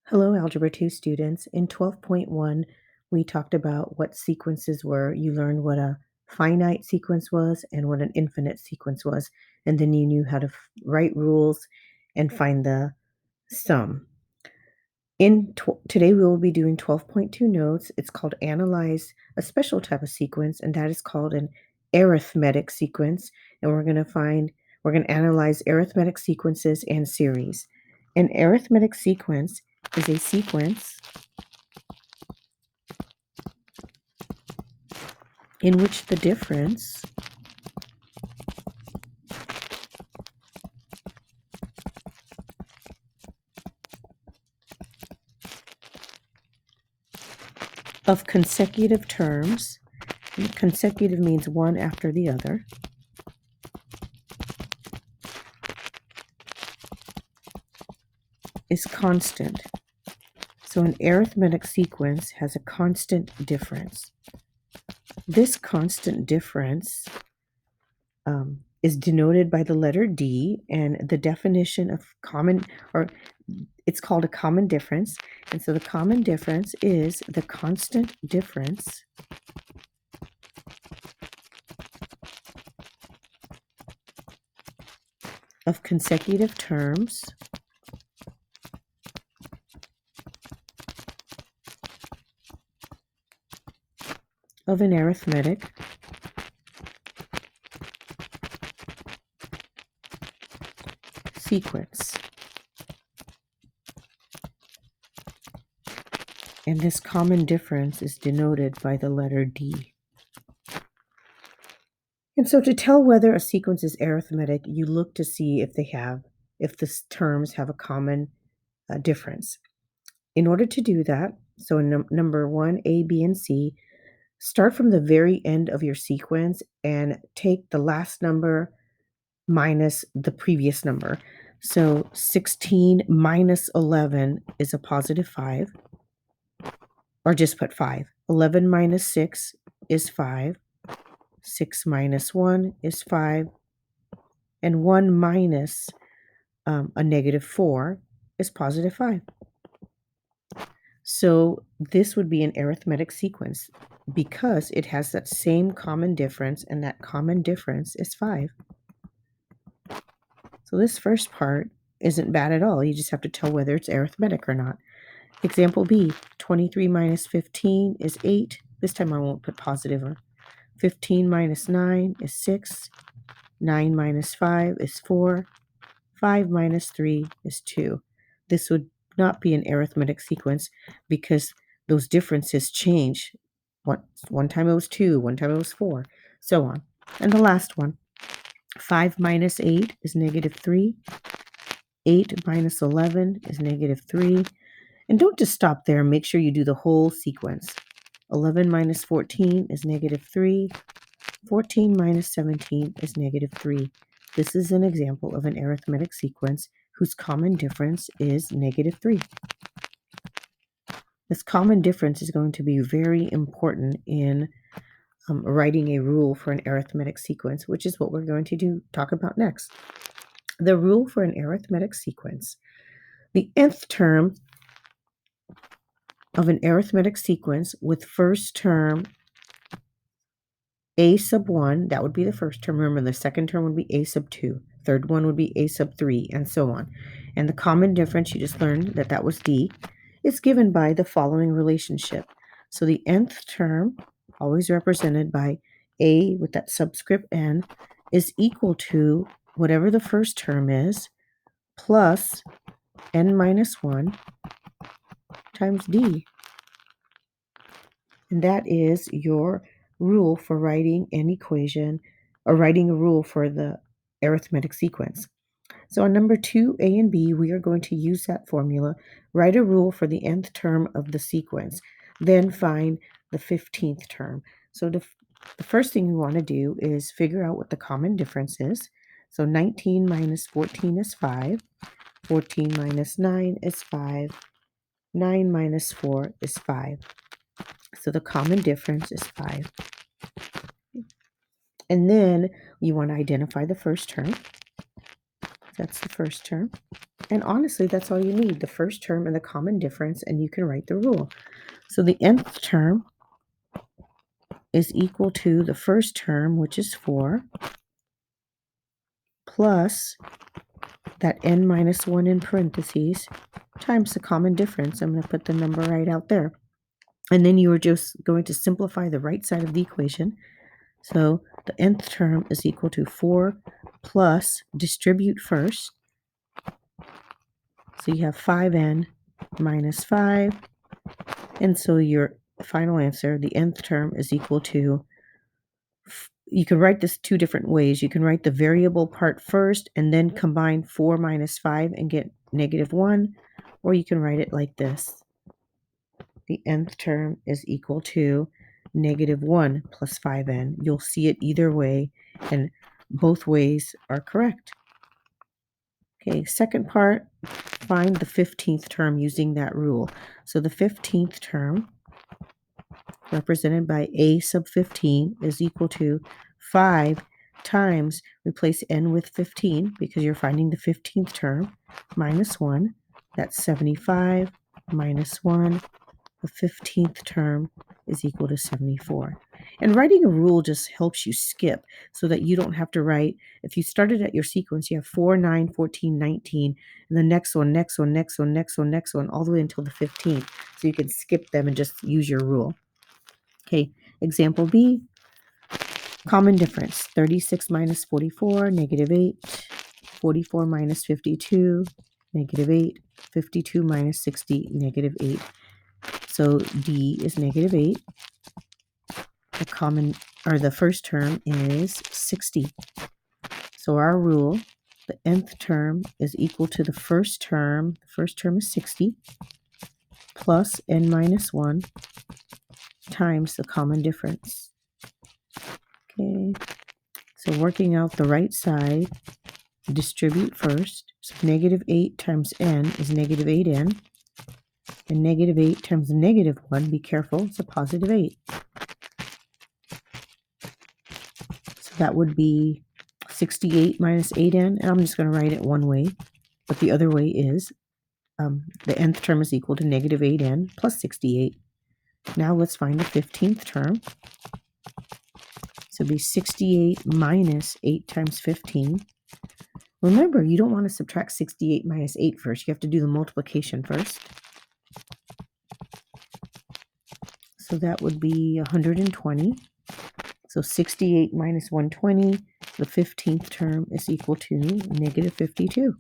Hello, Algebra 2 students. In 12.1, we talked about what sequences were. You learned what a finite sequence was and what an infinite sequence was, and then you knew how to write rules and find the sum. Today, we will be doing 12.2 notes. It's called Analyze a special type of sequence, and that is called an arithmetic sequence. And we're going to analyze arithmetic sequences and series. An arithmetic sequence is a sequence in which the difference of consecutive terms, consecutive means one after the other, is constant. So an arithmetic sequence has a constant difference. This constant difference is denoted by the letter D, and the definition of it's called a common difference. And so the common difference is the constant difference of consecutive terms of an arithmetic sequence. And this common difference is denoted by the letter D. And so to tell whether a sequence is arithmetic, you look to see if the terms have a common difference. In order to do that, so in number 1, A, B, and C, start from the very end of your sequence and take the last number minus the previous number. So 16 minus 11 is a positive 5, or just put 5. 11 minus 6 is 5. 6 minus 1 is 5. And 1 minus a negative 4 is positive 5. So this would be an arithmetic sequence because it has that same common difference, and that common difference is 5. So this first part isn't bad at all. You just have to tell whether it's arithmetic or not. Example B, 23 minus 15 is 8. This time I won't put positive. 15 minus 9 is 6. 9 minus 5 is 4. 5 minus 3 is 2. This would not be an arithmetic sequence because those differences change. One time it was 2, one time it was 4, so on. And the last one, 5 minus 8 is negative 3. 8 minus 11 is negative 3. And don't just stop there. Make sure you do the whole sequence. 11 minus 14 is negative 3. 14 minus 17 is negative 3. This is an example of an arithmetic sequence whose common difference is negative 3. This common difference is going to be very important in writing a rule for an arithmetic sequence, which is what we're going to talk about next. The rule for an arithmetic sequence. The nth term of an arithmetic sequence with first term a sub 1, that would be the first term. Remember, the second term would be a sub 2. Third one would be a sub 3, and so on. And the common difference, you just learned that was D, is given by the following relationship. So the nth term, always represented by a with that subscript n, is equal to whatever the first term is, plus n minus 1 times D. And that is your rule for writing an equation, or writing a rule for the arithmetic sequence. So on number 2, A and B, we are going to use that formula, write a rule for the nth term of the sequence, then find the 15th term. So the first thing we want to do is figure out what the common difference is. So 19 minus 14 is 5. 14 minus 9 is 5. 9 minus 4 is 5. So the common difference is 5. And then you want to identify the first term. That's the first term. And honestly, that's all you need, the first term and the common difference, and you can write the rule. So the nth term is equal to the first term, which is 4, plus that n minus 1 in parentheses, times the common difference. I'm going to put the number right out there. And then you are just going to simplify the right side of the equation. So the nth term is equal to 4 plus, distribute first. So you have 5n minus 5. And so your final answer, the nth term, is equal to, you can write this two different ways. You can write the variable part first and then combine 4 minus 5 and get -1. Or you can write it like this. The nth term is equal to -1 plus 5n. You'll see it either way, and both ways are correct. Okay, second part, find the 15th term using that rule. So the 15th term, represented by a sub 15, is equal to 5 times, replace n with 15 because you're finding the 15th term, minus 1. That's 75 minus 1. The 15th term is equal to 74. And writing a rule just helps you skip so that you don't have to write. If you started at your sequence, you have 4, 9, 14, 19, and the next one, next one, next one, next one, next one, all the way until the 15th. So you can skip them and just use your rule. Okay, example B, common difference, 36 minus 44, -8, 44 minus 52, -8, 52 minus 60, -8. So D is -8. The common, or the first term, is 60. So our rule, the nth term is equal to the first term. The first term is 60 plus n minus 1 times the common difference. Okay, so working out the right side, distribute first. So -8 times n is -8n. And -8 times -1, be careful, it's a positive 8. So that would be 68 minus 8n. And I'm just going to write it one way, but the other way is the nth term is equal to -8n plus 68. Now let's find the 15th term. So it'd be 68 minus 8 times 15. Remember, you don't want to subtract 68 minus 8 first. You have to do the multiplication first. So that would be 120. So 68 minus 120, the 15th term is equal to -52.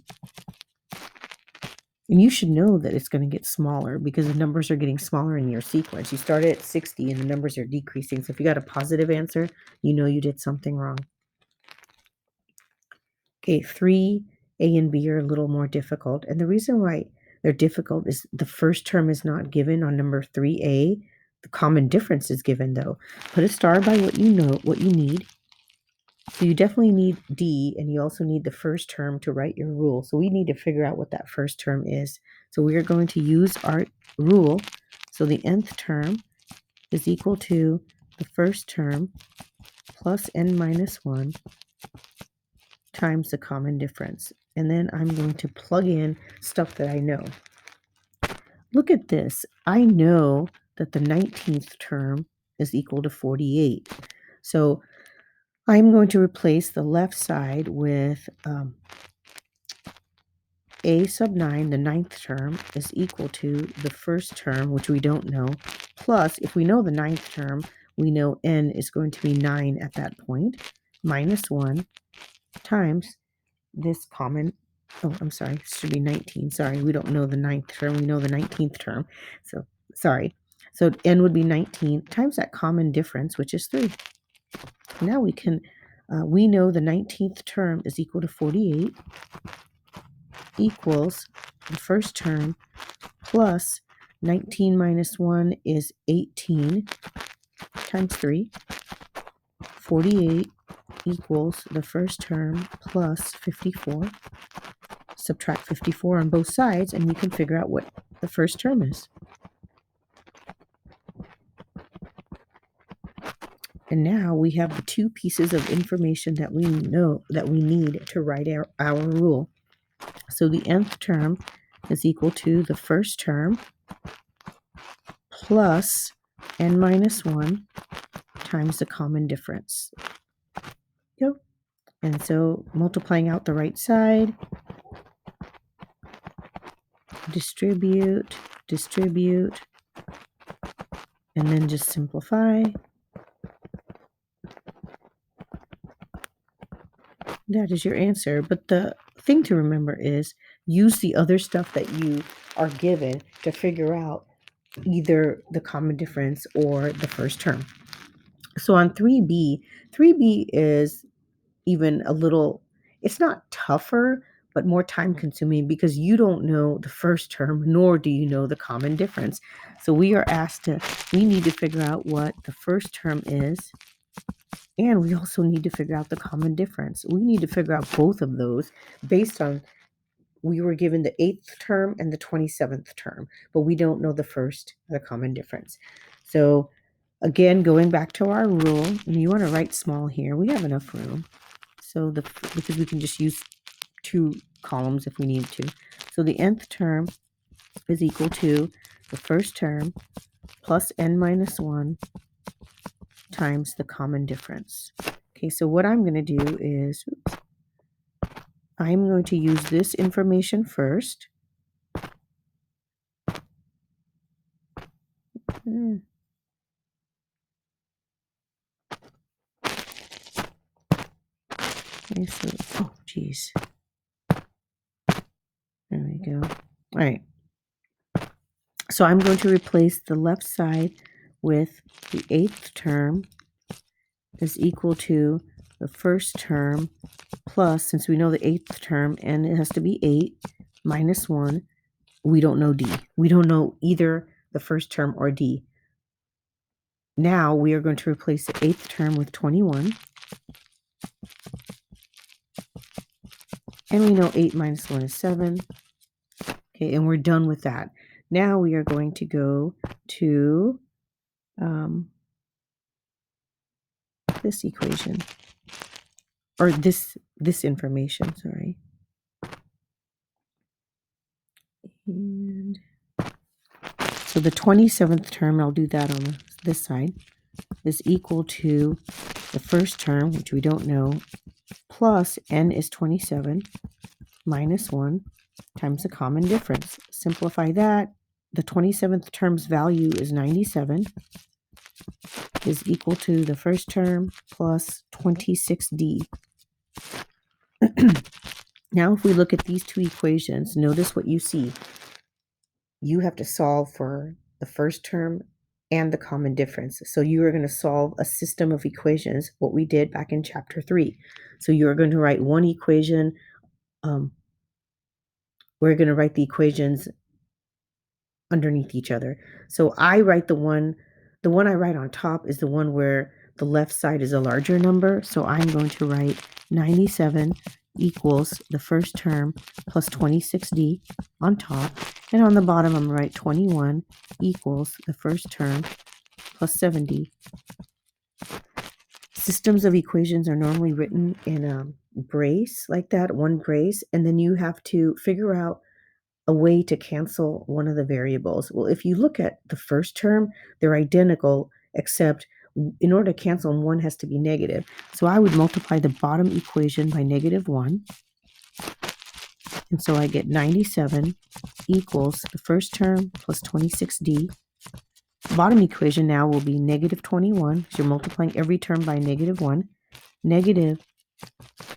And you should know that it's going to get smaller because the numbers are getting smaller in your sequence. You started at 60 and the numbers are decreasing. So if you got a positive answer, you know you did something wrong. Okay, 3, A and B are a little more difficult. And the reason why they're difficult is the first term is not given on number 3A. The common difference is given though. Put a star by what you know, what you need. So you definitely need D, and you also need the first term to write your rule. So we need to figure out what that first term is. So we are going to use our rule. So the nth term is equal to the first term plus n minus 1 times the common difference. And then I'm going to plug in stuff that I know. Look at this. I know that the 19th term is equal to 48. So I'm going to replace the left side with a sub 9, the 9th term, is equal to the first term, which we don't know, plus, if we know the 9th term, we know n is going to be 9 at that point, minus 1 times this common, oh, I'm sorry, it should be 19. Sorry, we don't know the 9th term, we know the 19th term. So, sorry. So n would be 19 times that common difference, which is 3. Now we can, we know the 19th term is equal to 48 equals the first term plus 19 minus 1 is 18 times 3. 48 equals the first term plus 54. Subtract 54 on both sides and you can figure out what the first term is. And now we have the two pieces of information that we know that we need to write our rule. So the nth term is equal to the first term plus n minus 1 times the common difference. Yep. And so multiplying out the right side, distribute, and then just simplify. That is your answer. But the thing to remember is use the other stuff that you are given to figure out either the common difference or the first term. So on 3B is even a little, it's not tougher, but more time consuming because you don't know the first term, nor do you know the common difference. So we need to figure out what the first term is. And we also need to figure out the common difference. We need to figure out both of those based on, we were given the 8th term and the 27th term, but we don't know the first, the common difference. So again, going back to our rule, and you want to write small here. We have enough room. So because we can just use 2 columns if we need to. So the nth term is equal to the first term plus n minus 1 times the common difference. Okay, so what I'm going to do is, I'm going to use this information first. Okay, so, oh, geez. There we go. All right. So I'm going to replace the left side with the 8th term is equal to the first term plus, since we know the 8th term and it has to be 8 minus 1, we don't know D. We don't know either the first term or D. Now we are going to replace the 8th term with 21. And we know 8 minus 1 is 7. Okay, and we're done with that. Now we are going to go to this equation, or this information, sorry. And so the 27th term, I'll do that on this side, is equal to the first term, which we don't know, plus n is 27 minus 1 times the common difference. Simplify that. The 27th term's value is 97, is equal to the first term plus 26D. Now, if we look at these 2 equations, notice what you see. You have to solve for the first term and the common difference. So you are going to solve a system of equations, what we did back in chapter 3. So you're going to write one equation. We're going to write the equations underneath each other. So I write the one I write on top is the one where the left side is a larger number. So I'm going to write 97 equals the first term plus 26D on top. And on the bottom, I'm going to write 21 equals the first term plus 7D. Systems of equations are normally written in a brace like that, one brace, and then you have to figure out a way to cancel one of the variables. Well, if you look at the first term, they're identical, except in order to cancel them, one has to be negative. So I would multiply the bottom equation by -1. And so I get 97 equals the first term plus 26D. Bottom equation now will be -21, because you're multiplying every term by -1, negative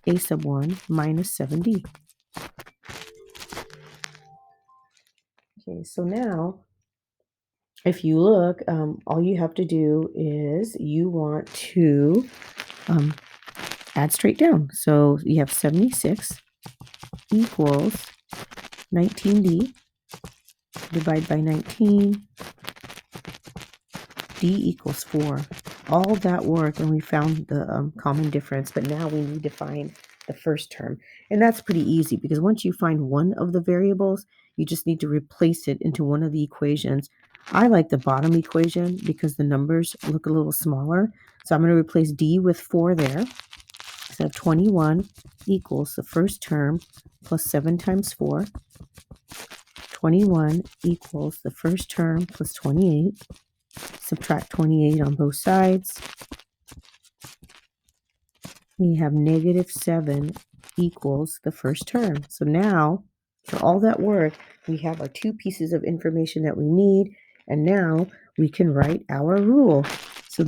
a sub 1 minus 7D. Okay, so now, if you look, all you have to do is you want to add straight down. So you have 76 equals 19D, divide by 19, D equals 4. All that work, and we found the common difference, but now we need to find the first term. And that's pretty easy, because once you find one of the variables, you just need to replace it into one of the equations. I like the bottom equation because the numbers look a little smaller. So I'm going to replace D with 4 there. So 21 equals the first term plus 7 times 4. 21 equals the first term plus 28. Subtract 28 on both sides. We have negative 7 equals the first term. So now, for all that work, we have our two pieces of information that we need, and now we can write our rule. So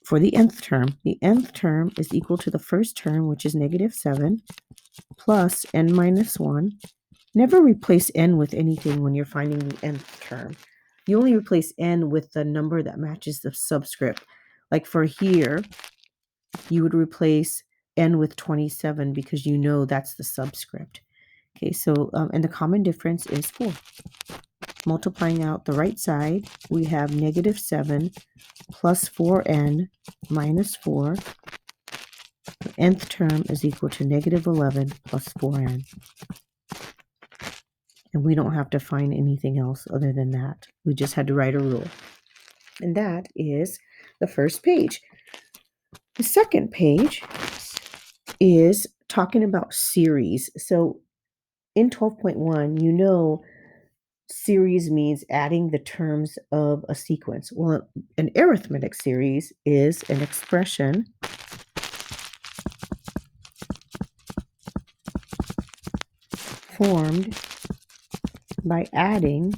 for the nth term is equal to the first term, which is negative 7, plus n minus 1. Never replace n with anything when you're finding the nth term. You only replace n with the number that matches the subscript. Like for here, you would replace n with 27 because you know that's the subscript. Okay, so, and the common difference is 4. Multiplying out the right side, we have negative 7 plus 4n minus 4. The nth term is equal to negative 11 plus 4n. And we don't have to find anything else other than that. We just had to write a rule. And that is the first page. The second page is talking about series. So in 12.1, you know series means adding the terms of a sequence. Well, an arithmetic series is an expression formed by adding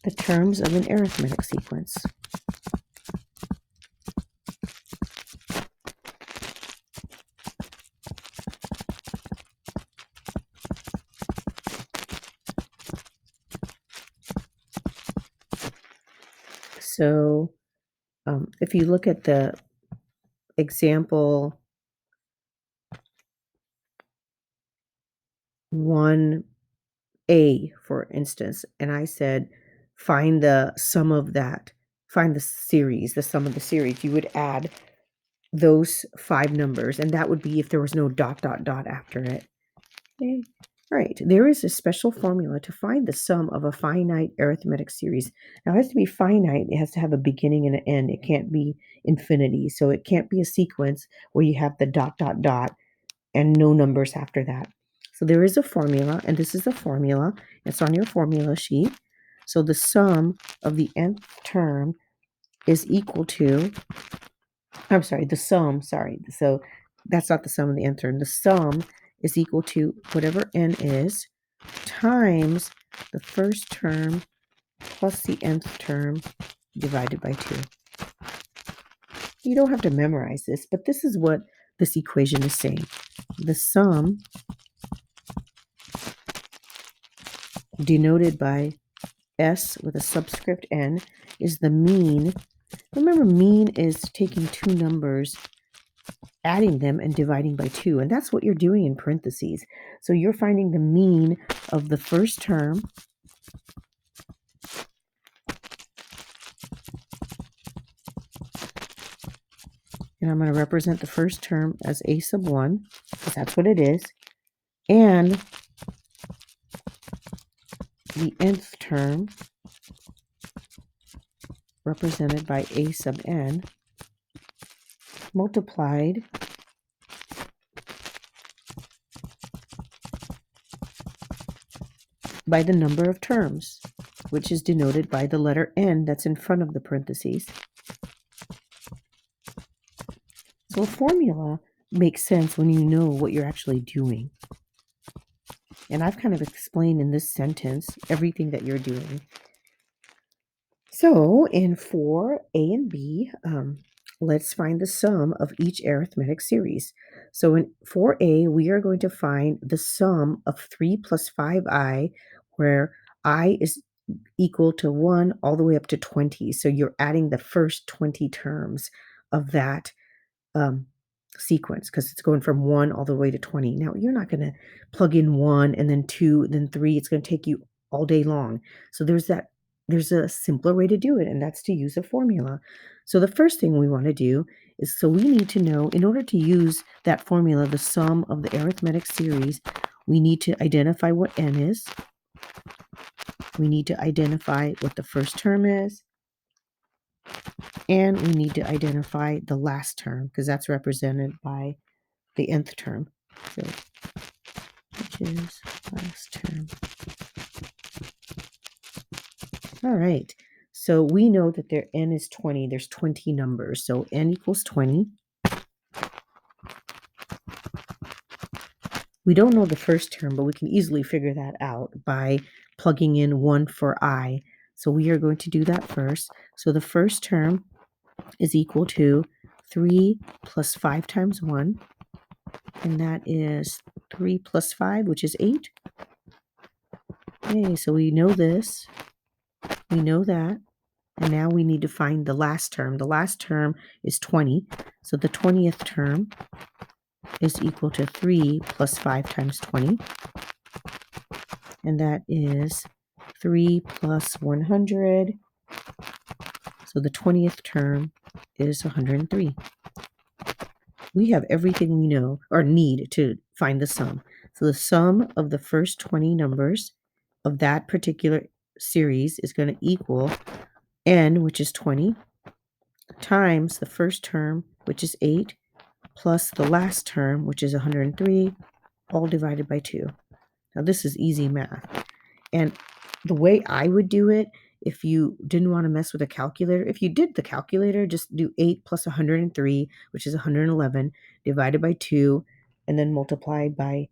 the terms of an arithmetic sequence. So if you look at the example 1a, for instance, and I said, find the sum of that, find the series, the sum of the series, you would add those 5 numbers, and that would be if there was no ... after it. Okay. All right, there is a special formula to find the sum of a finite arithmetic series. Now, it has to be finite. It has to have a beginning and an end. It can't be infinity. So it can't be a sequence where you have the ... and no numbers after that. So there is a formula, and this is a formula. It's on your formula sheet. So the sum of the nth term is equal to, the sum, so that's not the sum of the nth term. The sum is equal to whatever n is times the first term plus the nth term divided by 2. You don't have to memorize this, but this is what this equation is saying. The sum, denoted by S with a subscript n, is the mean. Remember, mean is taking two numbers, adding them, and dividing by 2. And that's what you're doing in parentheses. So you're finding the mean of the first term and I'm going to represent the first term as a sub 1, because that's what it is, and the nth term represented by a sub n multiplied by the number of terms, which is denoted by the letter n that's in front of the parentheses. So a formula makes sense when you know what you're actually doing. And I've kind of explained in this sentence everything that you're doing. So in 4a and b, let's find the sum of each arithmetic series. So in 4a, we are going to find the sum of 3 plus 5i, where I is equal to 1 all the way up to 20. So you're adding the first 20 terms of that sequence, because it's going from 1 all the way to 20. Now, you're not going to plug in 1 and then 2, then 3. It's going to take you all day long. So there's a simpler way to do it, and that's to use a formula. So the first thing we want to do is, so we need to know, in order to use that formula, the sum of the arithmetic series, we need to identify what n is. We need to identify what the first term is. And we need to identify the last term because that's represented by the nth term. So, which is last term. All right. So we know that their n is 20. There's 20 numbers. So n equals 20. We don't know the first term, but we can easily figure that out by plugging in 1 for I. So we are going to do that first. So the first term is equal to 3 plus 5 times 1. And that is 3 plus 5, which is 8. Okay, so we know this. We know that. And now we need to find the last term. The last term is 20. So the 20th term is equal to 3 plus 5 times 20. And that is 3 plus 100. So the 20th term is 103. We have everything we know or need to find the sum. So the sum of the first 20 numbers of that particular series is going to equal n, which is 20, times the first term, which is 8, plus the last term, which is 103, all divided by 2. Now, this is easy math. And the way I would do it, if you didn't want to mess with a calculator, if you did the calculator, just do 8 plus 103, which is 111, divided by 2, and then multiplied by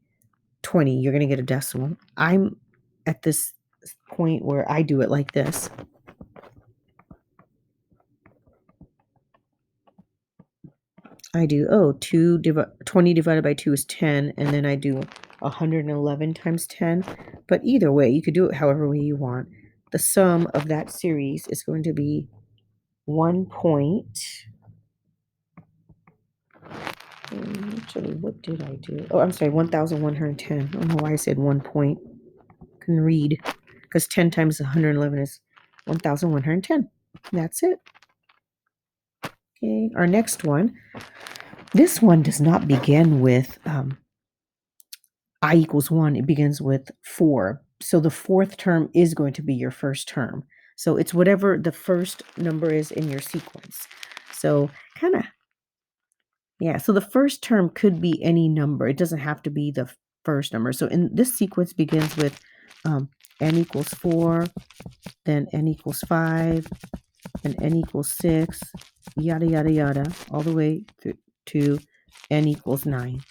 20. You're going to get a decimal. I'm at this point where I do it like this. I do, 20 divided by 2 is 10, and then I do 111 times 10. But either way, you could do it however way you want. The sum of that series is going to be 1 point. Actually, what did I do? Oh, I'm sorry, 1,110. I don't know why I said 1 point. Couldn't read. Because 10 times 111 is 1,110. That's it. Okay, our next one. This one does not begin with I equals 1. It begins with 4. So the fourth term is going to be your first term. So it's whatever the first number is in your sequence. So kind of, yeah. So the first term could be any number. It doesn't have to be the first number. So in this sequence begins with n equals 4, then n equals 5, and n equals 6, yada, yada, yada, all the way to n equals 9.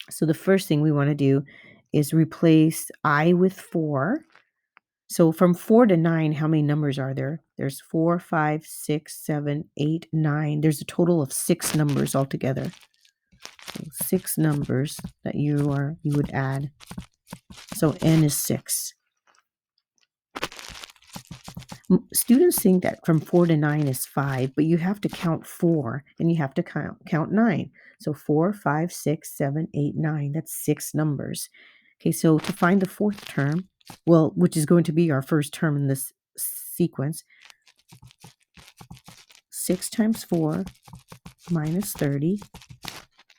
So the first thing we want to do is replace I with 4. So from 4 to 9, how many numbers are there? There's 4, 5, 6, 7, 8, 9. There's a total of 6 numbers altogether. So 6 numbers that you would add. So n is 6. Students think that from 4 to 9 is 5, but you have to count 4 and you have to count 9. So 4, 5, 6, 7, 8, 9. That's 6 numbers. Okay, so to find the fourth term, well, which is going to be our first term in this sequence, 6 times 4 minus 30,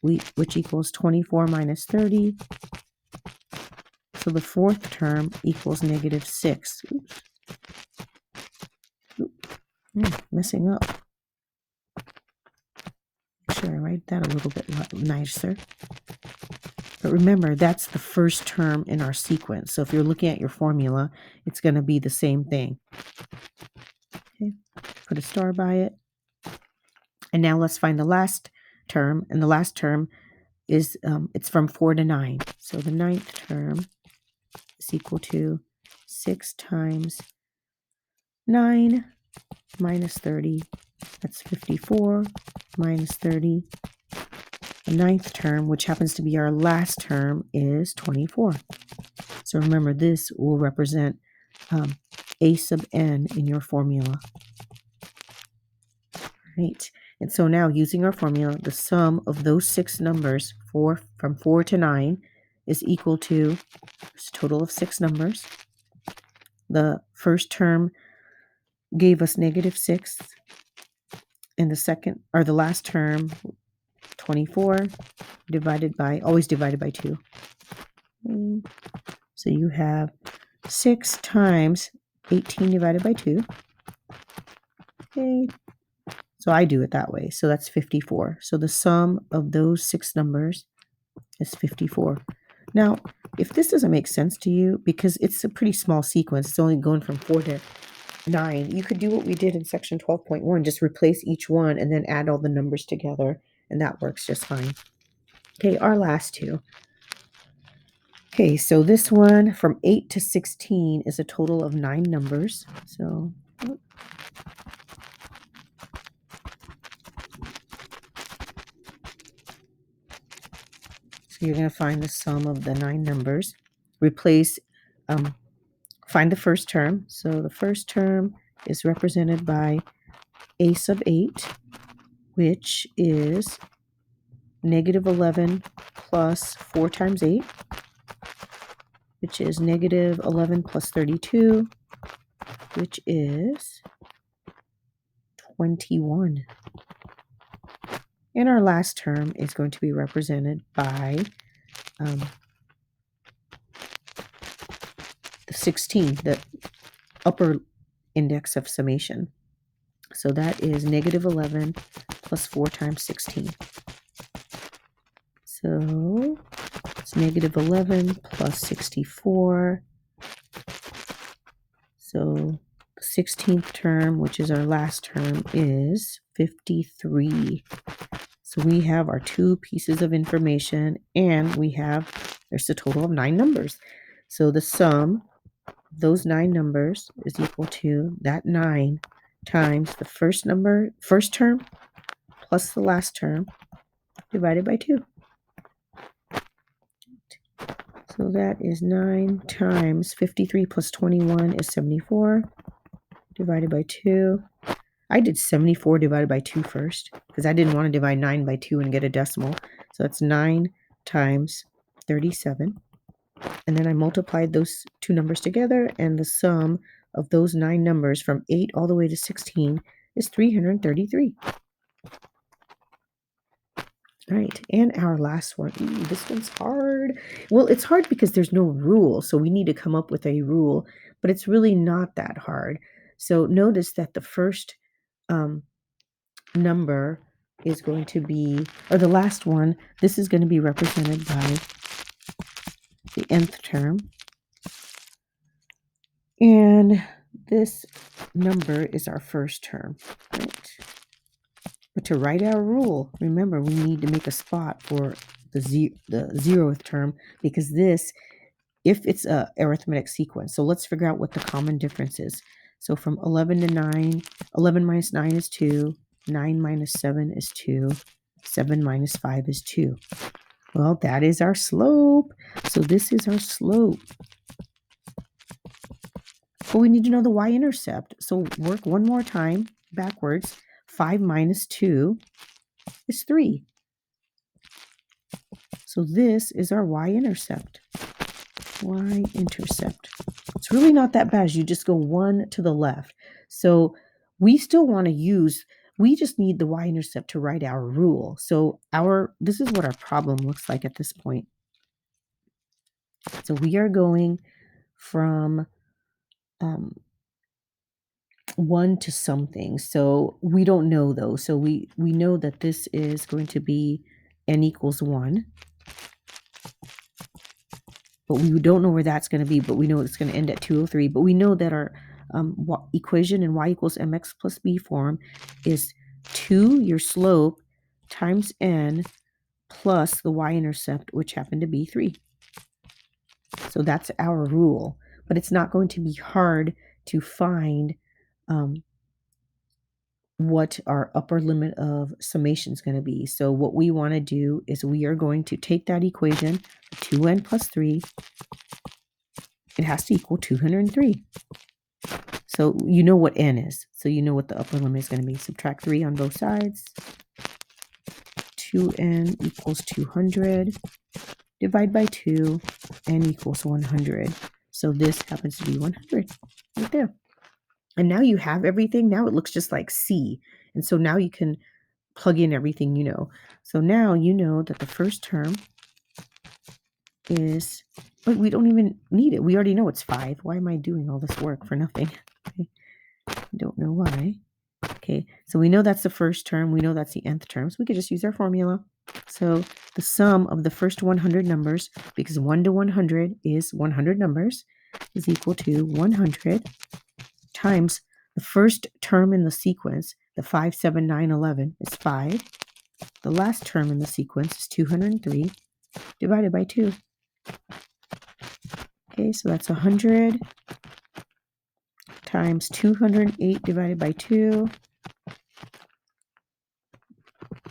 which equals 24 minus 30. So the fourth term equals negative 6. Oops. Messing up. Make sure I write that a little bit nicer. But remember, that's the first term in our sequence. So if you're looking at your formula, it's going to be the same thing. Okay, put a star by it. And now let's find the last term. And the last term is, it's from 4 to 9. So the ninth term is equal to 6 times 9 minus 30. That's 54 minus 30. The ninth term, which happens to be our last term, is 24. So remember, this will represent a sub n in your formula. Right. And so now, using our formula, the sum of those 6 numbers, from 4 to 9, is equal to a total of 6 numbers. The first term gave us negative 6, and the last term, 24, always divided by 2. So you have 6 times 18 divided by 2. Okay. So I do it that way. So that's 54. So the sum of those 6 numbers is 54. Now, if this doesn't make sense to you, because it's a pretty small sequence, it's only going from 4 to 9, you could do what we did in section 12.1, just replace each one and then add all the numbers together, and that works just fine. Okay, our last two. Okay, so this one from 8 to 16 is a total of 9 numbers. So you're going to find the sum of the 9 numbers. Replace, find the first term. So the first term is represented by a sub 8, which is negative 11 plus 4 times 8, which is negative 11 plus 32, which is 21. And our last term is going to be represented by 16, the upper index of summation. So that is negative 11 plus 4 times 16. So it's negative 11 plus 64. So the 16th term, which is our last term, is 53. So we have our 2 pieces of information, and there's a total of 9 numbers. So the sum of those 9 numbers is equal to that 9 times the first term plus the last term divided by 2. So that is 9 times 53 plus 21 is 74 divided by 2. I did 74 divided by 2 first because I didn't want to divide 9 by 2 and get a decimal. So that's 9 times 37. And then I multiplied those 2 numbers together, and the sum of those 9 numbers from 8 all the way to 16 is 333. All right, and our last one. Ooh, this one's hard. Well, it's hard because there's no rule, so we need to come up with a rule, but it's really not that hard. So notice that the first number is going to be, or the last one, this is going to be represented by the nth term. And this number is our first term, right? But to write our rule, remember, we need to make a spot for the 0th term, because this, if it's a arithmetic sequence. So let's figure out what the common difference is. So from 11 to 9, 11 minus 9 is 2, 9 minus 7 is 2, 7 minus 5 is 2. Well, that is our slope. So this is our slope. But we need to know the y-intercept. So work one more time backwards. 5 minus 2 is 3. So this is our y-intercept. Y-intercept. It's really not that bad. You just go 1 to the left. So we still want to we just need the y-intercept to write our rule. So this is what our problem looks like at this point. So we are going from 1 to something. So we don't know though. So we know that this is going to be n equals 1. But we don't know where that's going to be, but we know it's going to end at 203. But we know that our equation in y equals mx plus b form is 2, your slope, times n, plus the y-intercept, which happened to be 3. So that's our rule. But it's not going to be hard to find what our upper limit of summation is going to be. So what we want to do is we are going to take that equation, 2n plus 3, it has to equal 203. So you know what n is. So you know what the upper limit is going to be. Subtract 3 on both sides. 2n equals 200. Divide by 2, n equals 100. So this happens to be 100 right there. And now you have everything. Now it looks just like C. And so now you can plug in everything you know. So now you know that the first term is, but we don't even need it. We already know it's 5. Why am I doing all this work for nothing? Okay. I don't know why. Okay, so we know that's the first term. We know that's the nth term. So we could just use our formula. So the sum of the first 100 numbers, because 1 to 100 is 100 numbers, is equal to 100 times the first term in the sequence, the 5, 7, 9, 11 is 5. The last term in the sequence is 203 divided by 2. Okay, so that's 100 times 208 divided by 2.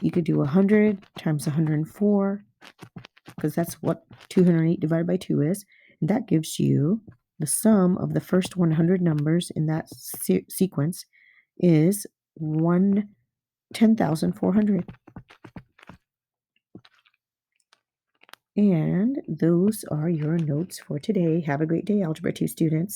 You could do 100 times 104, because that's what 208 divided by 2 is. And that gives you the sum of the first 100 numbers in that sequence is 10,400. And those are your notes for today. Have a great day, Algebra 2 students.